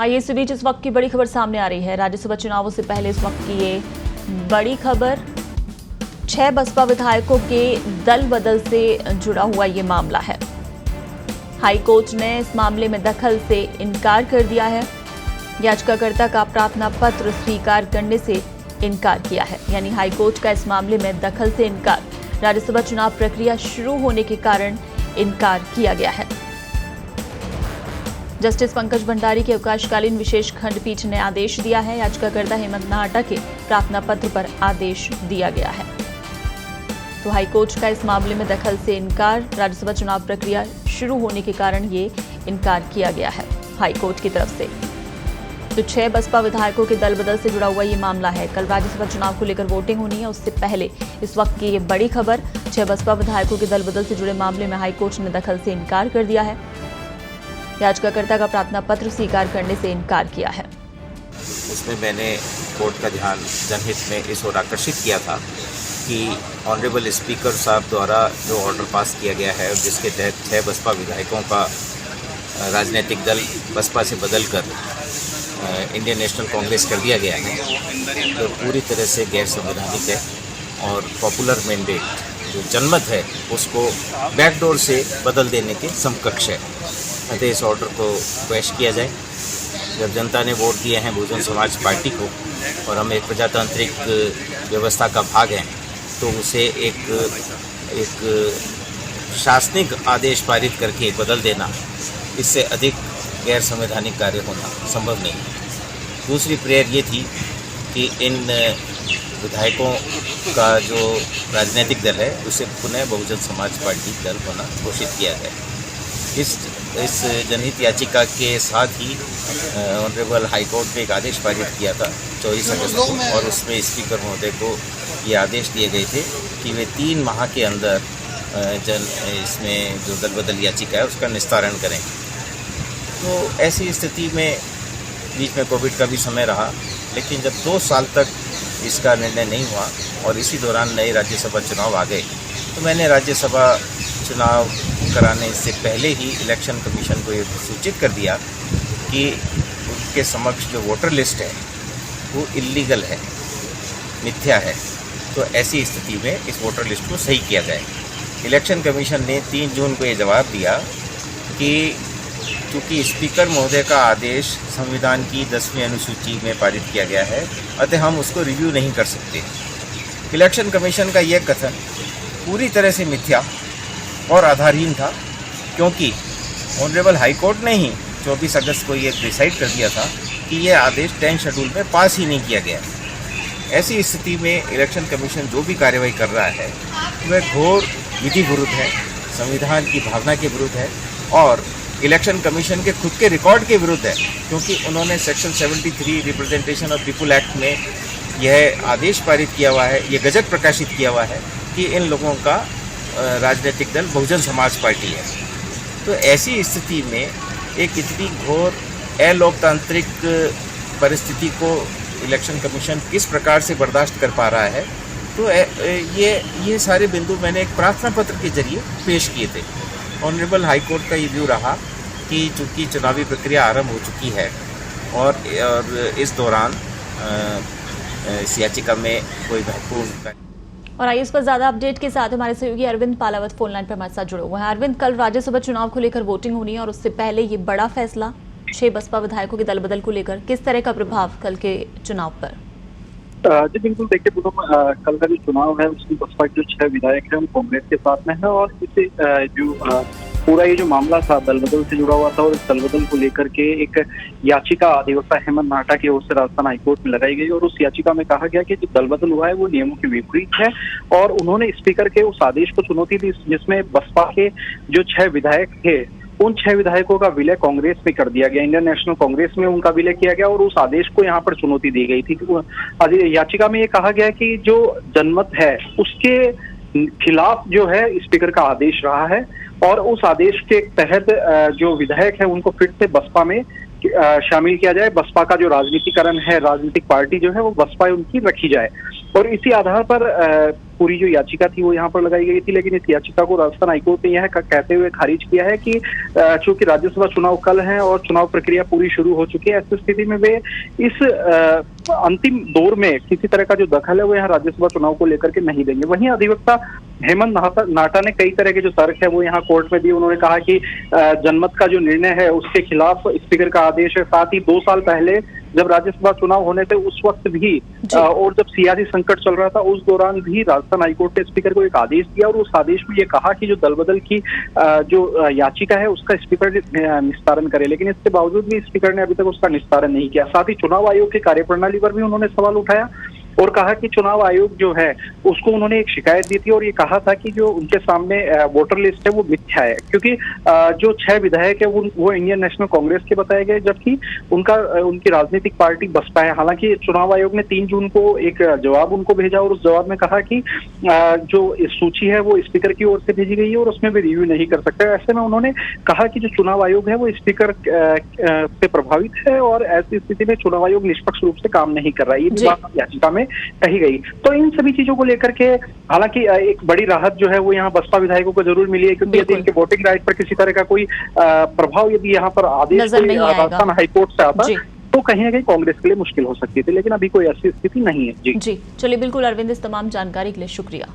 आइए इस बीच इस वक्त की बड़ी खबर सामने आ रही है। राज्यसभा चुनावों से पहले इस वक्त की ये बड़ी खबर, 6 बसपा विधायकों के दल बदल से जुड़ा हुआ ये मामला है। हाई कोर्ट ने इस मामले में दखल से इनकार कर दिया है। याचिकाकर्ता का प्रार्थना पत्र स्वीकार करने से इनकार किया है, यानी हाई कोर्ट का इस मामले में दखल से इनकार। राज्यसभा चुनाव प्रक्रिया शुरू होने के कारण इनकार किया गया है। जस्टिस पंकज भंडारी की अवकाशकालीन विशेष खंडपीठ ने आदेश दिया है। याचिकाकर्ता हेमंत नाहटा के प्रार्थना पत्र पर आदेश दिया गया है। तो हाईकोर्ट का इस मामले में दखल से इनकार, राज्यसभा चुनाव प्रक्रिया शुरू होने के कारण ये इनकार किया गया है हाईकोर्ट की तरफ से। तो 6 बसपा विधायकों के दल बदल से जुड़ा हुआ ये मामला है। कल राज्यसभा चुनाव को लेकर वोटिंग होनी है, उससे पहले इस वक्त की ये बड़ी खबर, 6 बसपा विधायकों के दल बदल से जुड़े मामले में हाईकोर्ट ने दखल से इनकार कर दिया है। याचिकाकर्ता का प्रार्थना पत्र स्वीकार करने से इनकार किया है। उसमें मैंने कोर्ट का ध्यान जनहित में इस ओर आकर्षित किया था कि ऑनरेबल स्पीकर साहब द्वारा जो ऑर्डर पास किया गया है, जिसके तहत 6 बसपा विधायकों का राजनीतिक दल बसपा से बदलकर इंडियन नेशनल कांग्रेस कर दिया गया है, जो पूरी तरह से गैर संवैधानिक है और पॉपुलर मैंडेट जो जनमत है उसको बैकडोर से बदल देने के समकक्ष है। अतः इस ऑर्डर को पेश किया जाए। जब जनता ने वोट दिए हैं बहुजन समाज पार्टी को और हम एक प्रजातांत्रिक व्यवस्था का भाग हैं, तो उसे एक शासनिक आदेश पारित करके बदल देना, इससे अधिक गैर संवैधानिक कार्य होना संभव नहीं। दूसरी प्रेयर ये थी कि इन विधायकों का जो राजनीतिक दल है उसे पुनः बहुजन समाज पार्टी दल होना घोषित किया जाए। इस जनहित याचिका के साथ ही ऑनरेबल हाईकोर्ट ने एक आदेश पारित किया था 24 अगस्त को, और उसमें स्पीकर महोदय को ये आदेश दिए गए थे कि वे 3 माह के अंदर इसमें जो दल बदल याचिका है उसका निस्तारण करें। तो ऐसी स्थिति में बीच में कोविड का भी समय रहा, लेकिन जब 2 साल तक इसका निर्णय नहीं हुआ और इसी दौरान नए राज्यसभा चुनाव आ गए, तो मैंने राज्यसभा चुनाव कराने से पहले ही इलेक्शन कमीशन को ये सूचित कर दिया कि उनके समक्ष जो वोटर लिस्ट है वो इल्लीगल है, मिथ्या है। तो ऐसी स्थिति में इस वोटर लिस्ट को सही किया जाए। इलेक्शन कमीशन ने 3 जून को ये जवाब दिया कि क्योंकि स्पीकर महोदय का आदेश संविधान की 10वीं अनुसूची में पारित किया गया है, अतः हम उसको रिव्यू नहीं कर सकते। इलेक्शन कमीशन का यह कथन पूरी तरह से मिथ्या और आधारहीन था, क्योंकि ऑनरेबल हाईकोर्ट ने ही 24 अगस्त को ये डिसाइड कर दिया था कि ये आदेश 10 शेड्यूल में पास ही नहीं किया गया। ऐसी स्थिति में इलेक्शन कमीशन जो भी कार्रवाई कर रहा है वह घोर विधि विरुद्ध है, संविधान की भावना के विरुद्ध है और इलेक्शन कमीशन के खुद के रिकॉर्ड के विरुद्ध है, क्योंकि उन्होंने section 73 representation of people act में यह आदेश पारित किया हुआ है, यह गजट प्रकाशित किया हुआ है कि इन लोगों का राजनीतिक दल बहुजन समाज पार्टी है। तो ऐसी स्थिति में एक इतनी घोर अलोकतांत्रिक परिस्थिति को इलेक्शन कमीशन किस प्रकार से बर्दाश्त कर पा रहा है, तो ये सारे बिंदु मैंने एक प्रार्थना पत्र के जरिए पेश किए थे। ऑनरेबल हाईकोर्ट का ये व्यू रहा कि चूँकि चुनावी प्रक्रिया आरंभ हो चुकी है और इस दौरान इस याचिका में कोई महत्वपूर्ण। और आइए इस पर ज्यादा अपडेट के साथ हमारे सहयोगी अरविंद पालावत फोन लाइन पर हमारे साथ जुड़े हुए हैं। अरविंद, कल राज्यसभा चुनाव को लेकर वोटिंग होनी है और उससे पहले ये बड़ा फैसला 6 बसपा विधायकों के दल बदल को लेकर, किस तरह का प्रभाव कल के चुनाव पर? जी बिल्कुल, देखिए पूनम, कल का जो चुनाव है उसमें बसपा के जो 6 विधायक हैं वो कांग्रेस के साथ में है और इसे जो पूरा ये जो मामला था दल बदल से जुड़ा हुआ था और इस दल बदल को लेकर के एक याचिका अधिवक्ता हेमंत नाहटा की ओर से राजस्थान हाईकोर्ट में लगाई गई और उस याचिका में कहा गया कि जो दल बदल हुआ है वो नियमों के विपरीत है और उन्होंने स्पीकर के उस आदेश को चुनौती दी जिसमें बसपा के जो 6 विधायक थे उन 6 विधायकों का विलय कांग्रेस में कर दिया गया, इंडियन नेशनल कांग्रेस में उनका विलय किया गया और उस आदेश को यहाँ पर चुनौती दी गई थी। याचिका में ये कहा गया कि जो जनमत है उसके खिलाफ जो है स्पीकर का आदेश रहा है और उस आदेश के तहत जो विधायक है उनको फिर से बसपा में शामिल किया जाए। बसपा का जो राजनीतिकरण है, राजनीतिक पार्टी जो है वो बसपा उनकी रखी जाए और इसी आधार पर पूरी जो याचिका थी वो यहाँ पर लगाई गई थी, लेकिन इस याचिका को राजस्थान हाईकोर्ट ने यह कहते हुए खारिज किया है कि चूंकि राज्यसभा चुनाव कल है और चुनाव प्रक्रिया पूरी शुरू हो चुकी है, ऐसी स्थिति में वे इस अंतिम दौर में किसी तरह का जो दखल है वो यहाँ राज्यसभा चुनाव को लेकर के नहीं देंगे। वहीं अधिवक्ता हेमंत नाहटा ने कई तरह के जो तर्क है वो यहाँ कोर्ट में दिए। उन्होंने कहा कि जनमत का जो निर्णय है उसके खिलाफ स्पीकर का आदेश है, साथ ही 2 साल पहले जब राज्यसभा चुनाव होने थे उस वक्त भी और जब सियासी संकट चल रहा था उस दौरान भी राजस्थान हाईकोर्ट ने स्पीकर को एक आदेश दिया और उस आदेश में ये कहा कि जो दल बदल की जो याचिका है उसका स्पीकर निस्तारण करे, लेकिन इसके बावजूद भी स्पीकर ने अभी तक उसका निस्तारण नहीं किया। साथ ही चुनाव आयोग की कार्यप्रणाली पर भी उन्होंने सवाल उठाया और कहा कि चुनाव आयोग जो है उसको उन्होंने एक शिकायत दी थी और ये कहा था कि जो उनके सामने वोटर लिस्ट है वो मिथ्या है, क्योंकि जो 6 विधायक है वो इंडियन नेशनल कांग्रेस के बताए गए, जबकि उनकी राजनीतिक पार्टी बसपा है। हालांकि चुनाव आयोग ने 3 जून को एक जवाब उनको भेजा और उस जवाब में कहा कि जो सूची है वो स्पीकर की ओर से भेजी गई है और उसमें भी रिव्यू नहीं कर सकते। ऐसे में उन्होंने कहा कि जो चुनाव आयोग है वो स्पीकर से प्रभावित है और ऐसी स्थिति में चुनाव आयोग निष्पक्ष रूप से काम नहीं कर रहा है, ये भी बात याचिका में कही गई। तो इन सभी चीजों को लेकर के हालांकि एक बड़ी राहत जो है वो यहाँ बसपा विधायकों को जरूर मिली है, क्योंकि यदि इनके वोटिंग राइट पर किसी तरह का कोई प्रभाव यदि यहाँ पर आदेश राजस्थान हाईकोर्ट से आता तो कहीं ना कहीं कांग्रेस के लिए मुश्किल हो सकती थी, लेकिन अभी कोई ऐसी स्थिति नहीं है। जी चलिए, बिल्कुल अरविंद, इस तमाम जानकारी के लिए शुक्रिया।